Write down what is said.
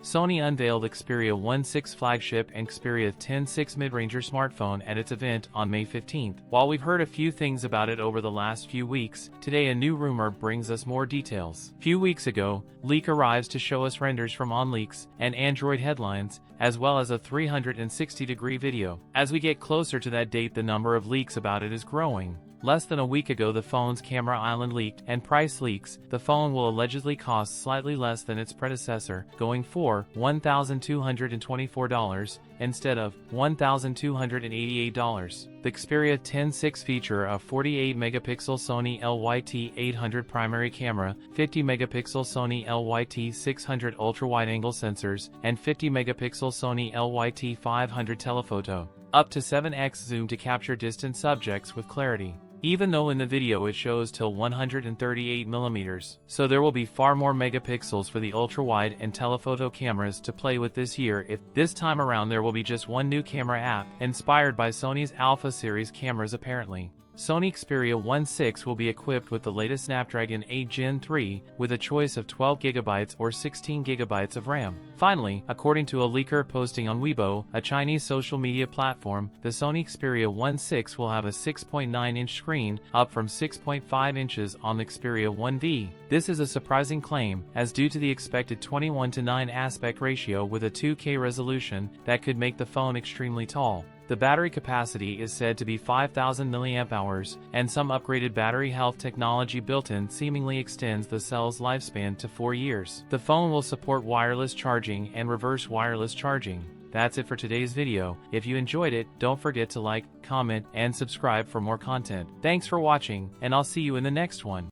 Sony unveiled Xperia 1.6 flagship and Xperia 10.6 mid-ranger smartphone at its event on May 15th. While we've heard a few things about it over the last few weeks, today a new rumor brings us more details. Few weeks ago, leak arrives to show us renders from OnLeaks and Android headlines, as well as a 360-degree video. As we get closer to that date, the number of leaks about it is growing. Less than a week ago, the phone's camera island leaked, and price leaks. The phone will allegedly cost slightly less than its predecessor, going for $1,224 instead of $1,288. The Xperia 10.6 feature a 48-megapixel Sony LYT 800 primary camera, 50-megapixel Sony LYT 600 ultra-wide-angle sensors, and 50-megapixel Sony LYT 500 telephoto. Up to 7x zoom to capture distant subjects with clarity. Even though in the video it shows till 138mm, so there will be far more megapixels for the ultra-wide and telephoto cameras to play with this year. If this time around there will be just one new camera app, inspired by Sony's Alpha series cameras apparently. Sony Xperia 1.6 will be equipped with the latest Snapdragon 8 Gen 3, with a choice of 12GB or 16GB of RAM. Finally, according to a leaker posting on Weibo, a Chinese social media platform, the Sony Xperia 1.6 will have a 6.9-inch screen, up from 6.5 inches on the Xperia 1V. This is a surprising claim, as due to the expected 21:9 aspect ratio with a 2K resolution, that could make the phone extremely tall. The battery capacity is said to be 5,000 mAh, and some upgraded battery health technology built-in seemingly extends the cell's lifespan to 4 years. The phone will support wireless charging and reverse wireless charging. That's it for today's video. If you enjoyed it, don't forget to like, comment, and subscribe for more content. Thanks for watching, and I'll see you in the next one.